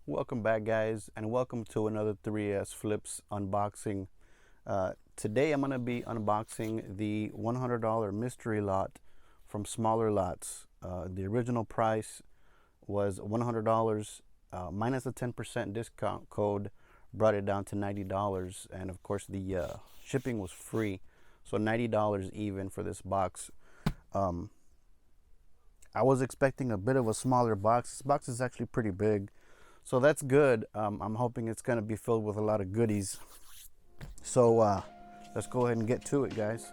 Welcome back, guys, and welcome to another 3S Flips unboxing. Today I'm going to be unboxing the $100 mystery lot from Smallerlots. The original price was $100 minus a 10% discount code brought it down to $90, and of course the shipping was free, so $90 even for this box. I was expecting a bit of a smaller box. This box is actually pretty big, so that's good. I'm hoping it's going to be filled with a lot of goodies. So let's go ahead and get to it, guys.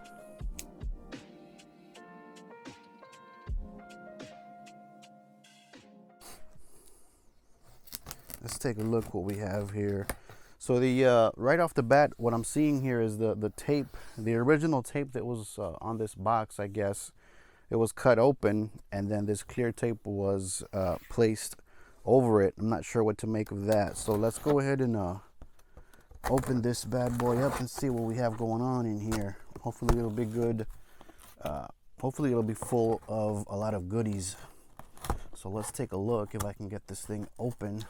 Let's take a look what we have here. So the right off the bat, what I'm seeing here is the tape, the original tape that was on this box, I guess. It was cut open, and then this clear tape was placed over it. I'm not sure what to make of that. So let's go ahead and open this bad boy up and see what we have going on in here. Hopefully it'll be good. Hopefully it'll be full of a lot of goodies. So let's take a look if I can get this thing open.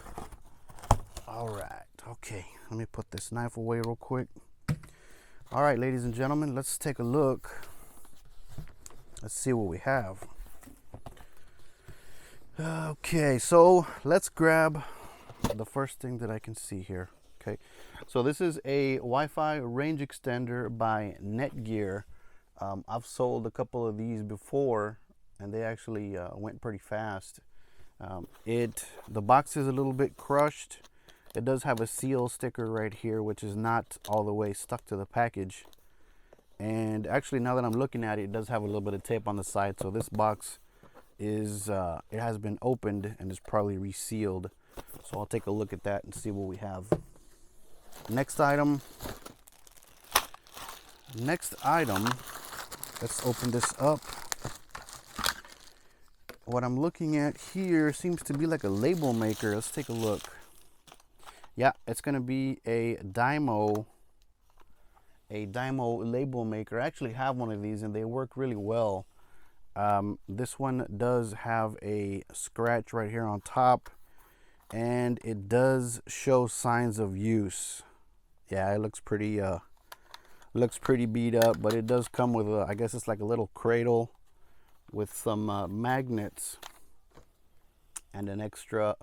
All right, okay, let me put this knife away real quick. All right, ladies and gentlemen, let's take a look. Let's see what we have. Okay, so let's grab the first thing that I can see here. Okay, so this is a Wi-Fi range extender by Netgear. I've sold a couple of these before, and they actually went pretty fast. The box is a little bit crushed. It does have a seal sticker right here, which is not all the way stuck to the package. And actually, now that I'm looking at it, it does have a little bit of tape on the side. So this box is, it has been opened and is probably resealed. So I'll take a look at that and see what we have. Next item, let's open this up. What I'm looking at here seems to be like a label maker. Let's take a look. Yeah, it's gonna be a Dymo label maker. I actually have one of these and they work really well. This one does have a scratch right here on top, and it does show signs of use. Yeah, it looks pretty beat up, but it does come with I guess it's like a little cradle with some magnets and an extra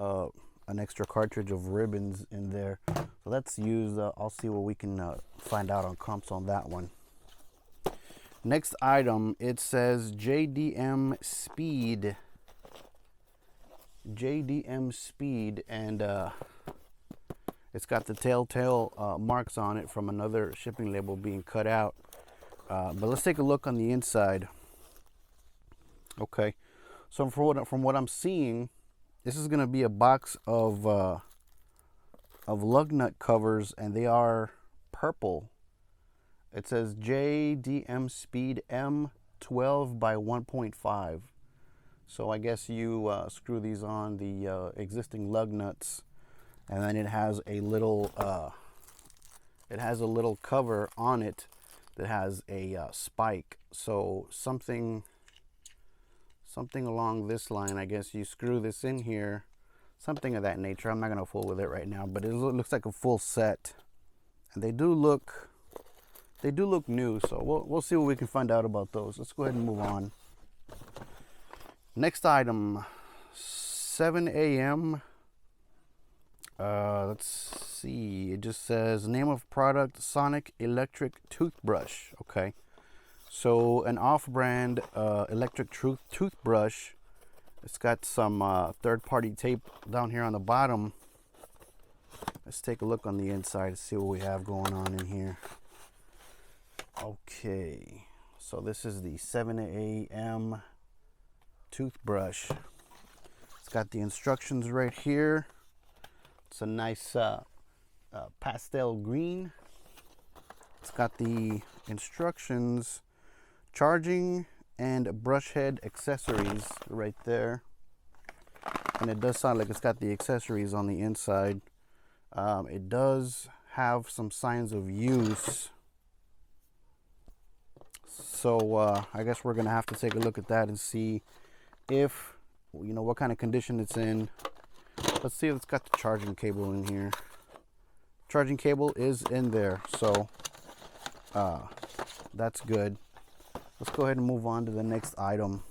cartridge of ribbons in there. So that's used. I'll see what we can find out on comps on that one. Next item, it says JDM Speed. JDM Speed, and it's got the telltale marks on it from another shipping label being cut out. But let's take a look on the inside. Okay, so from what I'm seeing, this is going to be a box of Lug Nut Covers, and they are purple. It says JDM Speed M12 by 1.5. So I guess you screw these on the existing lug nuts, and then it has a little cover on it that has a spike. So something along this line. I guess you screw this in here, something of that nature. I'm not gonna fool with it right now, but it looks like a full set, and they do look new. So we'll see what we can find out about those. Let's go ahead and move on. Next item, 7 a.m. Let's see. It just says name of product: Sonic Electric Toothbrush. Okay. So an off-brand electric toothbrush. It's got some third-party tape down here on the bottom. Let's take a look on the inside and see what we have going on in here. Okay, so this is the 7 a.m. toothbrush. It's got the instructions right here. It's a nice pastel green. It's got the instructions, charging and brush head accessories right there, and it does sound like it's got the accessories on the inside. It does have some signs of use, so I guess we're gonna have to take a look at that and see if, you know, what kind of condition it's in. Let's see if it's got the charging cable in here. Charging cable is in there, so that's good. Let's go ahead and move on to the next item.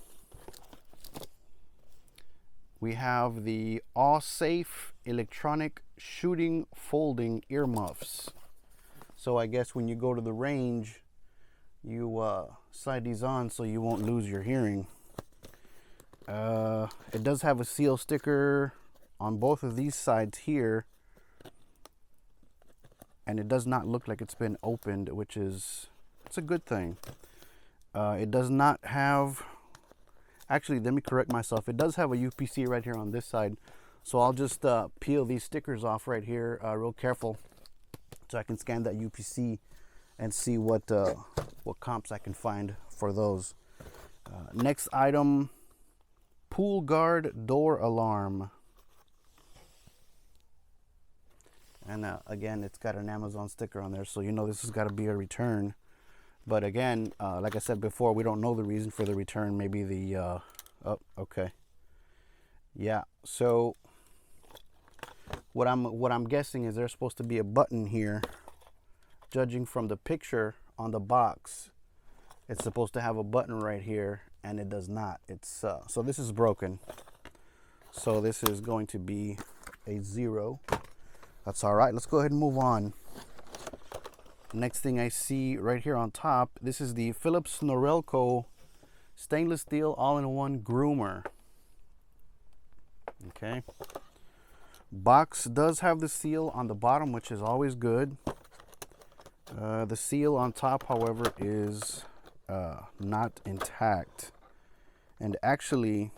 We have the All Safe electronic shooting folding earmuffs. So I guess when you go to the range, you slide these on so you won't lose your hearing. It does have a seal sticker on both of these sides here, and it does not look like it's been opened, which is, it's a good thing. It does not have, actually, let me correct myself. It does have a UPC right here on this side. So I'll just peel these stickers off right here real careful so I can scan that UPC and see what comps I can find for those. Next item, pool guard door alarm. And again, it's got an Amazon sticker on there, so you know this has got to be a return. But again, like I said before, we don't know the reason for the return. Maybe the, oh, okay. Yeah, so what I'm guessing is there's supposed to be a button here. Judging from the picture on the box, it's supposed to have a button right here, and it does not. It's so this is broken. So this is going to be a 0. That's all right. Let's go ahead and move on. Next thing I see right here on top, this is the Philips Norelco stainless steel all-in-one groomer. Okay. Box does have the seal on the bottom, which is always good. The seal on top, however, is not intact. And actually,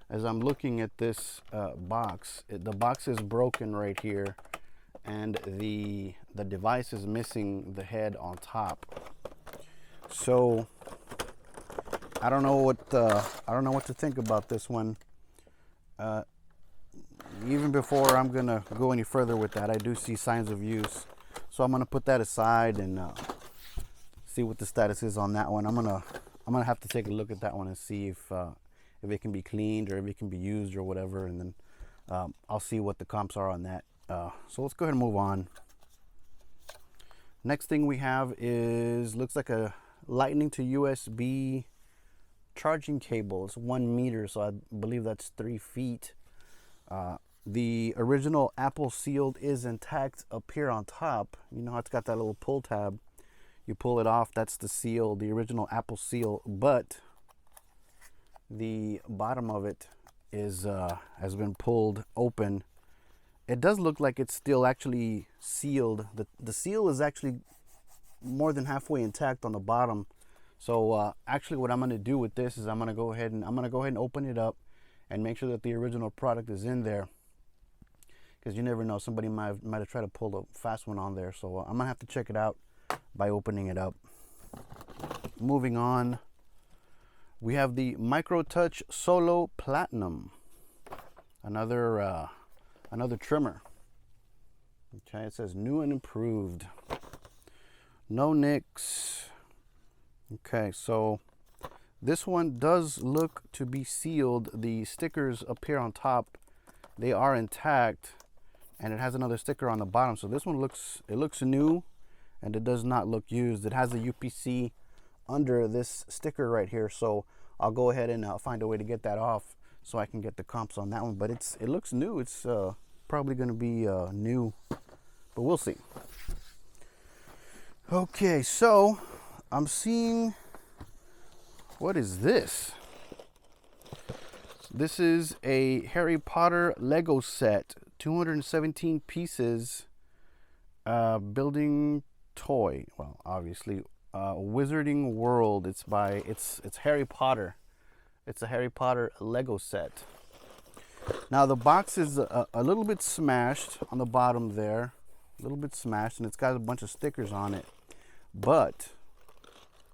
as I'm looking at this box, the box is broken right here, and the device is missing the head on top. So I don't know what to think about this one. Even before I'm gonna go any further with that, I do see signs of use. So I'm gonna put that aside and see what the status is on that one. I'm gonna have to take a look at that one and see if it can be cleaned or if it can be used or whatever, and then I'll see what the comps are on that. So let's go ahead and move on. Next thing we have is, looks like a lightning to USB charging cable. It's 1 meter, so I believe that's 3 feet. The original Apple sealed is intact up here on top. You know how it's got that little pull tab. You pull it off, that's the seal, the original Apple seal, but the bottom of it is has been pulled open. It does look like it's still actually sealed. The seal is actually more than halfway intact on the bottom. So actually what I'm going to do with this is I'm going to go ahead and open it up and make sure that the original product is in there, because you never know, somebody might have tried to pull a fast one on there. So I'm gonna have to check it out by opening it up. Moving on, we have the Micro Touch Solo Platinum, another trimmer. Okay, it says new and improved, no nicks. Okay, so this one does look to be sealed. The stickers up here on top, they are intact, and it has another sticker on the bottom. So this one looks new, and it does not look used. It has a UPC under this sticker right here, so I'll go ahead and find a way to get that off so I can get the comps on that one. But it looks new. It's probably going to be new, but we'll see. Okay, so I'm seeing, what is this? This is a Harry Potter Lego set, 217 pieces, building toy. Well, obviously, Wizarding World. It's Harry Potter. It's a Harry Potter Lego set. Now the box is a little bit smashed on the bottom there, a little bit smashed, and it's got a bunch of stickers on it. But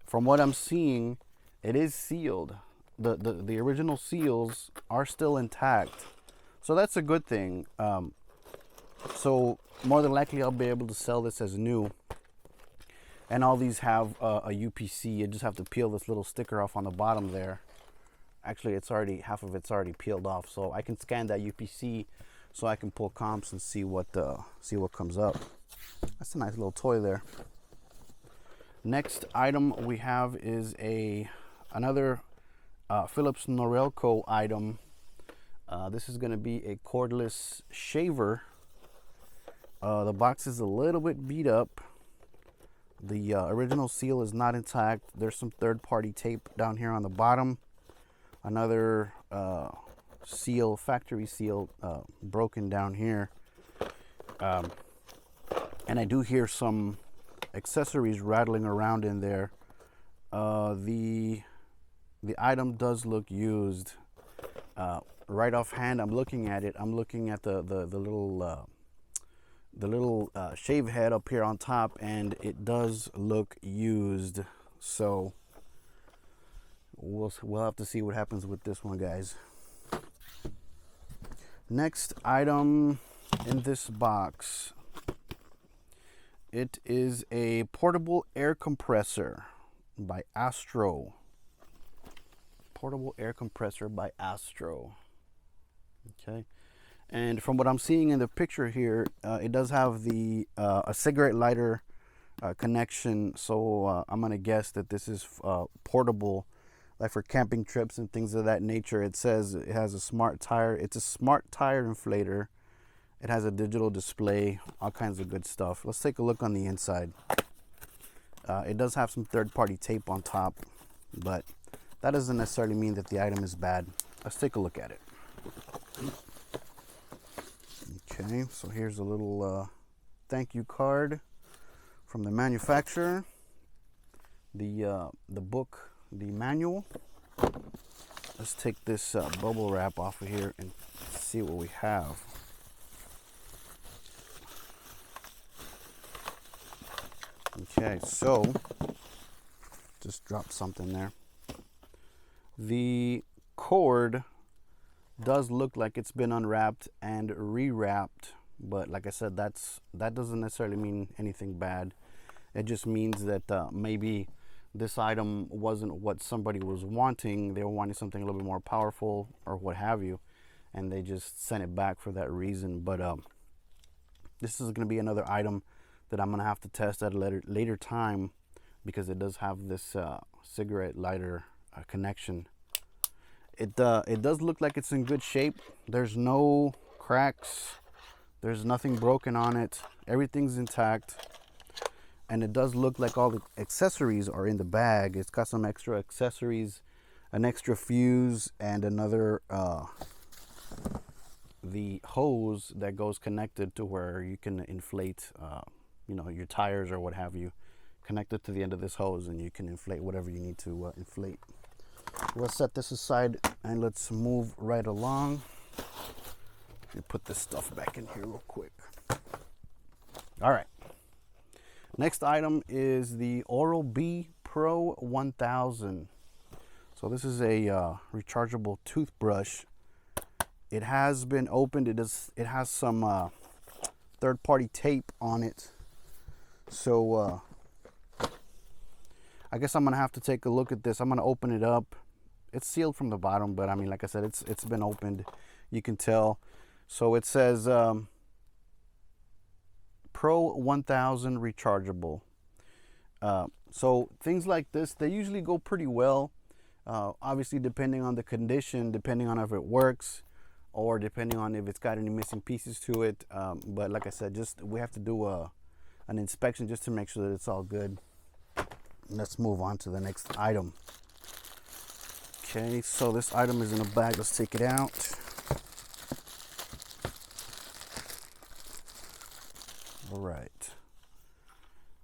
from what I'm seeing, it is sealed. The original seals are still intact, so that's a good thing. So more than likely I'll be able to sell this as new. And all these have a UPC. You just have to peel this little sticker off on the bottom there. Actually, half of it's already peeled off, so I can scan that UPC so I can pull comps and see what comes up. That's a nice little toy there. Next item we have is another Philips Norelco item. This is going to be a cordless shaver. The box is a little bit beat up. The original seal is not intact. There's some third-party tape down here on the bottom. Another seal, factory seal, broken down here. And I do hear some accessories rattling around in there. The item does look used. Right offhand, I'm looking at it. I'm looking at the little shave head up here on top, and it does look used. So we'll have to see what happens with this one, guys. Next item in this box, it is a portable air compressor by Astro. Portable air compressor by Astro. Okay. And from what I'm seeing in the picture here, it does have a cigarette lighter connection. So I'm gonna guess that this is portable, like for camping trips and things of that nature. It says it has a smart tire. It's a smart tire inflator. It has a digital display, all kinds of good stuff. Let's take a look on the inside. It does have some third-party tape on top, but that doesn't necessarily mean that the item is bad. Let's take a look at it. Okay, so here's a little thank you card from the manufacturer. The book, the manual. Let's take this bubble wrap off of here and see what we have. Okay, so just dropped something there. The cord does look like it's been unwrapped and rewrapped, but like I said, that doesn't necessarily mean anything bad. It just means that maybe this item wasn't what somebody was wanting. They were wanting something a little bit more powerful or what have you, and they just sent it back for that reason. But this is going to be another item that I'm going to have to test at a later time, because it does have this cigarette lighter connection. It does look like it's in good shape. There's no cracks. There's nothing broken on it. Everything's intact. And it does look like all the accessories are in the bag. It's got some extra accessories, an extra fuse, and another the hose that goes connected to where you can inflate your tires or what have you, connected to the end of this hose, and you can inflate whatever you need to inflate. We'll set this aside and let's move right along. Let me put this stuff back in here real quick. All right. Next item is the Oral-B Pro 1000. So this is a rechargeable toothbrush. It has been opened. It has some third-party tape on it. So I guess I'm gonna have to take a look at this. I'm gonna open it up. It's sealed from the bottom, but I mean, like I said, it's been opened. You can tell. So it says Pro 1000 rechargeable. So things like this, they usually go pretty well. Obviously, depending on the condition, depending on if it works, or depending on if it's got any missing pieces to it. But like I said, we have to do an inspection just to make sure that it's all good. Let's move on to the next item. Okay, so this item is in a bag. Let's take it out. All right.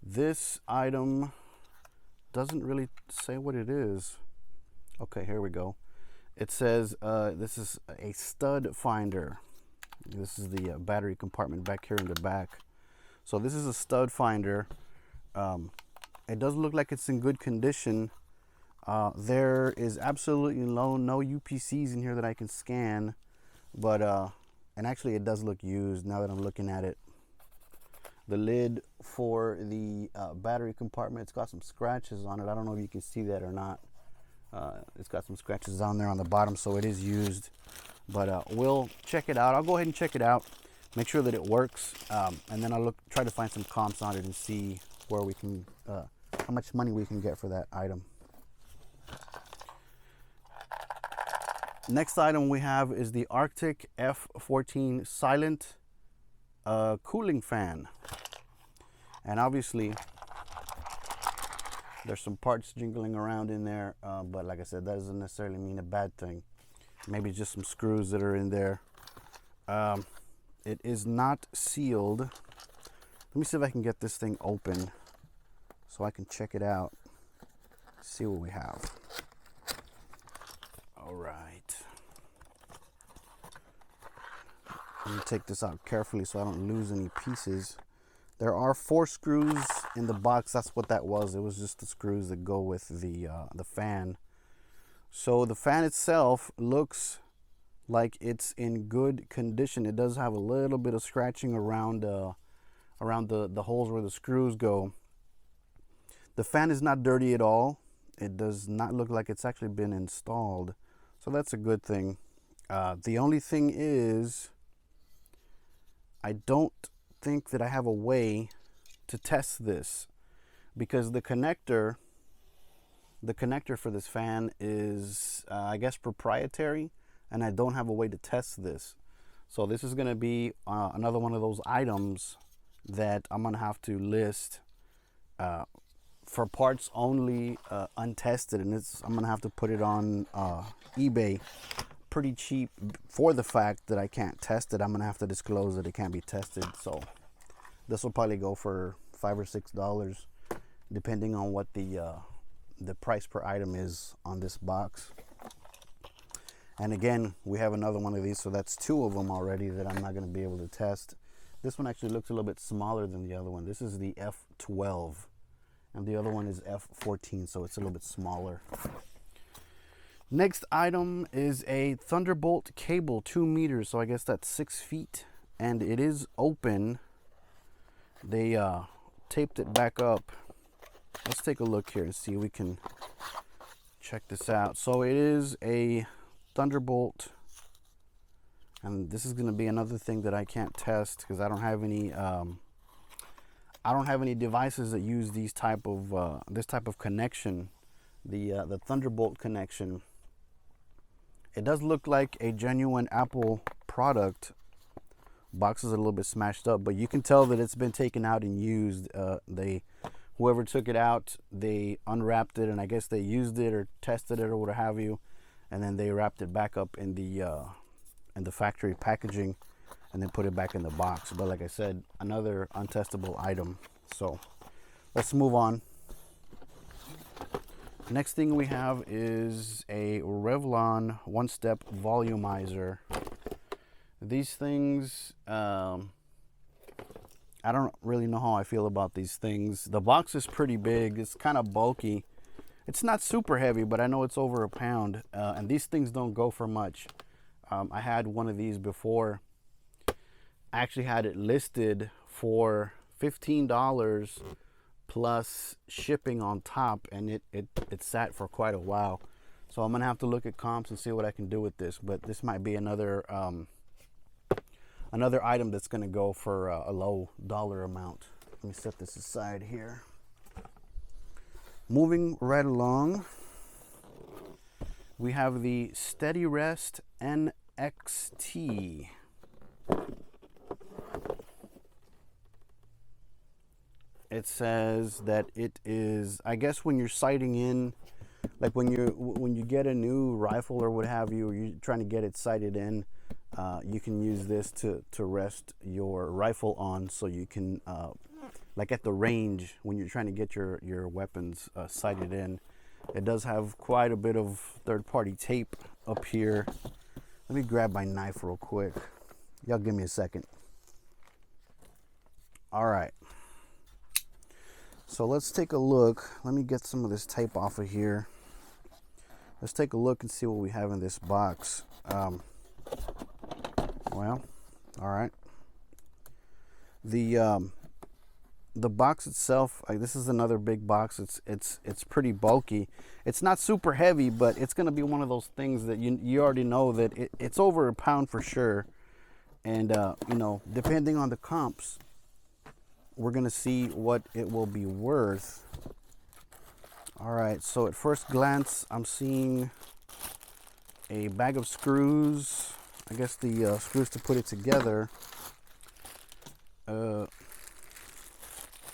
This item doesn't really say what it is. Okay, here we go. It says this is a stud finder. This is the battery compartment back here in the back. So this is a stud finder. It does look like it's in good condition. There is absolutely no UPCs in here that I can scan, but and actually it does look used now that I'm looking at it. The lid for the battery compartment, it's got some scratches on it. I don't know if you can see that or not. It's got some scratches on there on the bottom, so it is used. But we'll check it out. I'll go ahead and check it out, make sure that it works, and then I'll try to find some comps on it and see where we can, how much money we can get for that item. Next item we have is the Arctic F14 silent cooling fan. And obviously there's some parts jingling around in there, but like I said, that doesn't necessarily mean a bad thing. Maybe just some screws that are in there. It is not sealed. Let me see if I can get this thing open so I can check it out, see what we have. All right. Let me take this out carefully so I don't lose any pieces. There are 4 screws in the box. That's what that was. It was just the screws that go with the fan. So the fan itself looks like it's in good condition. It does have a little bit of scratching around the holes where the screws go. The fan is not dirty at all. It does not look like it's actually been installed. So that's a good thing. The only thing is, I don't think that I have a way to test this, because the connector for this fan is I guess proprietary, and I don't have a way to test this. So this is going to be another one of those items that I'm going to have to list for parts only, untested, and I'm going to have to put it on eBay pretty cheap for the fact that I can't test it. I'm going to have to disclose that it can't be tested. So this will probably go for $5 or $6 depending on what the price per item is on this box. And again, we have another one of these, so that's 2 of them already that I'm not going to be able to test. This one actually looks a little bit smaller than the other one. This is the F12 and the other one is F14, so it's a little bit smaller. Next item is a Thunderbolt cable, 2 meters, so I guess that's 6 feet, and it is open. They taped it back up. Let's take a look here and see if we can check this out. So it is a Thunderbolt, and this is going to be another thing that I can't test because I don't have any devices that use this type of connection, the Thunderbolt connection. It does look like a genuine Apple product. Box is a little bit smashed up, but you can tell that it's been taken out and used. Whoever took it out, they unwrapped it, and I guess they used it or tested it or what have you, and then they wrapped it back up in the factory packaging and then put it back in the box. But like I said, another untestable item. So let's move on. Next thing we have is a Revlon one-step volumizer. These things, I don't really know how I feel about these things. The box is pretty big. It's kind of bulky. It's not super heavy, but I know it's over a pound. And these things don't go for much. I had one of these before. I actually had it listed for $15 plus shipping on top, and it sat for quite a while. So I'm gonna have to look at comps and see what I can do with this. But this might be another item that's gonna go for a low dollar amount. Let me set this aside here. Moving right along, we have the Steady Rest NXT. It says that it is, I guess when you're sighting in, like when you get a new rifle or what have you, or you're trying to get it sighted in, you can use this to rest your rifle on, so you can, like at the range, when you're trying to get your weapons sighted in. It does have quite a bit of third-party tape up here. Let me grab my knife real quick. Y'all give me a second. All right. So let's take a look. Let me get some of this tape off of here. Let's take a look and see what we have in this box. Well, all right. The the box itself, like, this is another big box. It's pretty bulky. It's not super heavy, but it's gonna be one of those things that you already know that it's over a pound for sure. And you know, depending on the comps, we're gonna see what it will be worth. All right, so at first glance, I'm seeing a bag of screws. I guess the screws to put it together.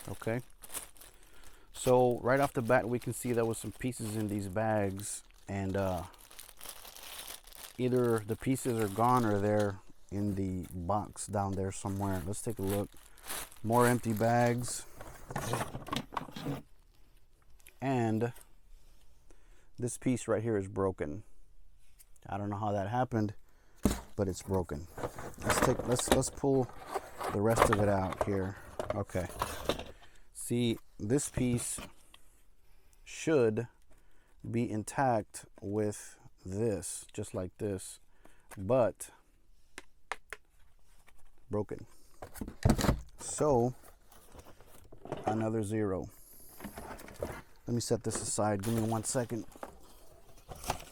Okay. So right off the bat, we can see there was some pieces in these bags, and either the pieces are gone or they're in the box down there somewhere. Let's take a look. More empty bags. And this piece right here is broken. I don't know how that happened, but it's broken. Let's pull the rest of it out here. Okay. See, this piece should be intact with this, just like this, but broken. So another 0. Let me set this aside. Give me 1 second.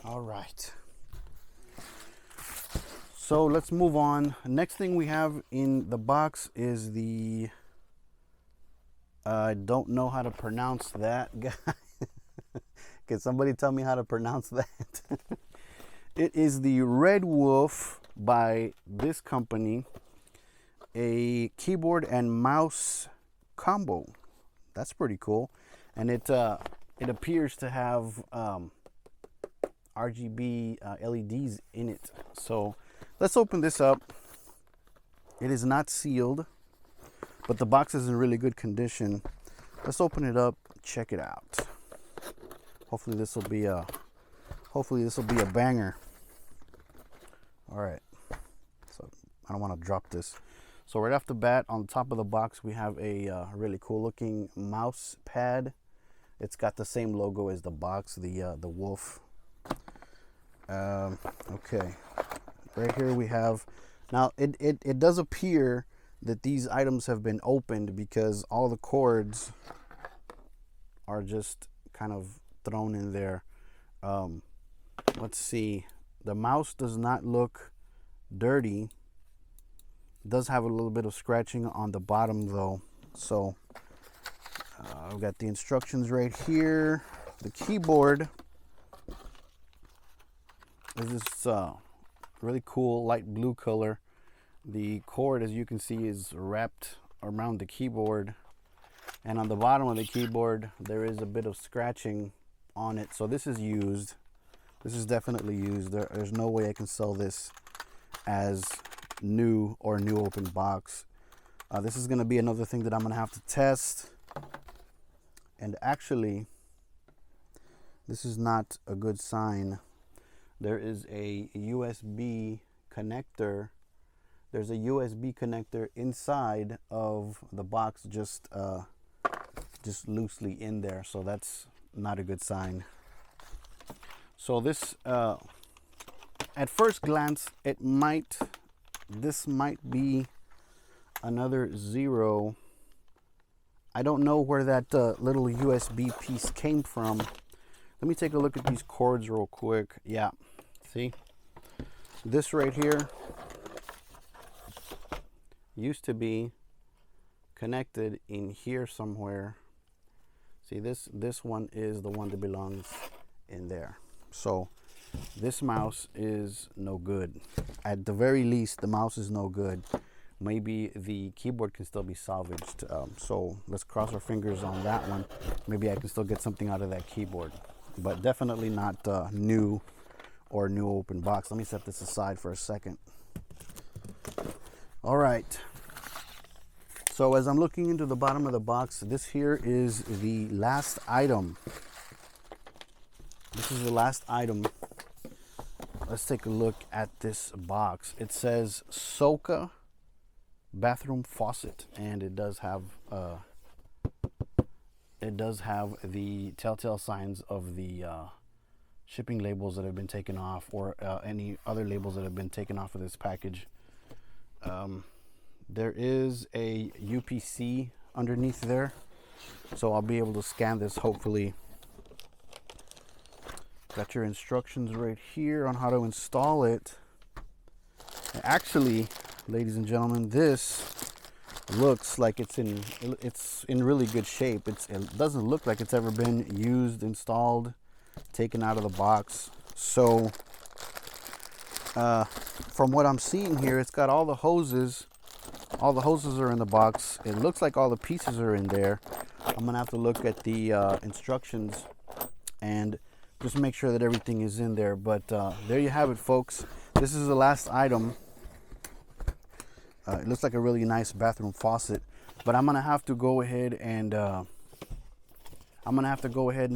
All right. So let's move on. Next thing we have in the box is the, I don't know how to pronounce that, guy. Can somebody tell me how to pronounce that? It is the Red Wolf by this company, a keyboard and mouse combo. That's pretty cool. And it appears to have RGB LEDs in it. So let's open this up. It is not sealed, but the box is in really good condition. Let's open it up, check it out. Hopefully this will be a banger. All right. So I don't want to drop this. So right off the bat, on the top of the box, we have a really cool looking mouse pad. It's got the same logo as the box, the wolf. Okay. Right here we have, now it does appear that these items have been opened because all the cords are just kind of thrown in there. Let's see. The mouse does not look dirty. It does have a little bit of scratching on the bottom though. So I've got the instructions right here. The keyboard is this really cool light blue color. The cord, as you can see, is wrapped around the keyboard, and on the bottom of the keyboard there is a bit of scratching on it. So this is used. This is definitely used. There's no way I can sell this as new or new open box. This is going to be another thing that I'm going to have to test. And actually, this is not a good sign. There is a USB connector. There's a USB connector inside of the box, just loosely in there. So that's not a good sign. So this, at first glance, this might be another 0. I don't know where that little USB piece came from. Let me take a look at these cords real quick. Yeah, see? This right here used to be connected in here somewhere. See, this one is the one that belongs in there. So this mouse is no good. At the very least, the mouse is no good. Maybe the keyboard can still be salvaged. So let's cross our fingers on that one. Maybe I can still get something out of that keyboard, but definitely not new or new open box. Let me set this aside for a second. All right. So as I'm looking into the bottom of the box, this here is the last item. This is the last item. Let's take a look at this box. It says Soka bathroom faucet, and it does have the telltale signs of the shipping labels that have been taken off, or any other labels that have been taken off of this package. There is a UPC underneath there, so I'll be able to scan this hopefully. Got your instructions right here on how to install it. Actually, ladies and gentlemen, this looks like it's in really good shape. It doesn't look like it's ever been used, installed, taken out of the box. So from what I'm seeing here, it's got all the hoses. All the hoses are in the box. It looks like all the pieces are in there. I'm gonna have to look at the instructions and just make sure that everything is in there. But there you have it, folks. This is the last item. It looks like a really nice bathroom faucet, but I'm gonna have to go ahead and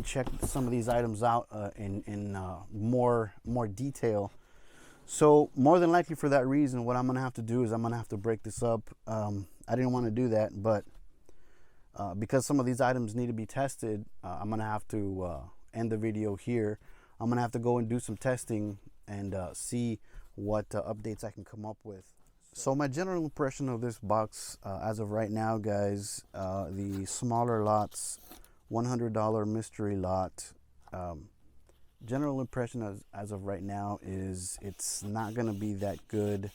check some of these items out in more detail. So more than likely, for that reason, what I'm gonna have to do is I'm gonna have to break this up. I didn't want to do that, but because some of these items need to be tested, I'm gonna have to end the video here. I'm gonna have to go and do some testing and see what updates I can come up with. So my general impression of this box as of right now, guys, the Smallerlots $100 mystery lot, general impression as of right now is it's not going to be that good.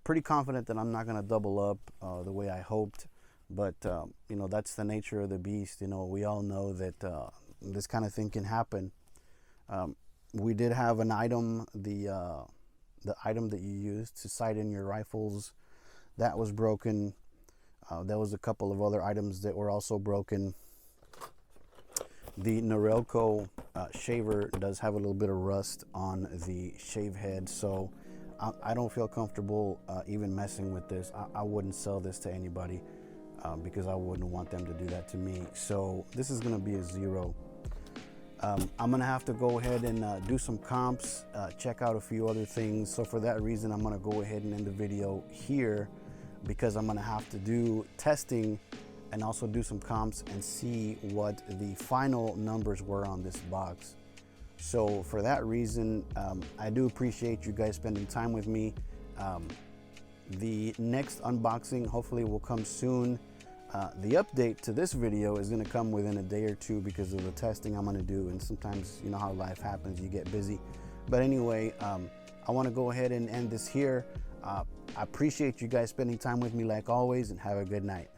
Pretty confident that I'm not going to double up the way I hoped, but you know, that's the nature of the beast. You know, we all know that this kind of thing can happen. We did have an item, the item that you use to sight in your rifles, that was broken. There was a couple of other items that were also broken. The Cordless shaver does have a little bit of rust on the shave head, so I don't feel comfortable even messing with this. I wouldn't sell this to anybody because I wouldn't want them to do that to me. So this is going to be a 0. I'm going to have to go ahead and do some comps, check out a few other things. So for that reason, I'm going to go ahead and end the video here, because I'm going to have to do testing and also do some comps and see what the final numbers were on this box. So for that reason, I do appreciate you guys spending time with me. The next unboxing hopefully will come soon. The update to this video is going to come within a day or two because of the testing I'm going to do, and sometimes, you know how life happens, you get busy. But anyway, I want to go ahead and end this here. I appreciate you guys spending time with me like always, and have a good night.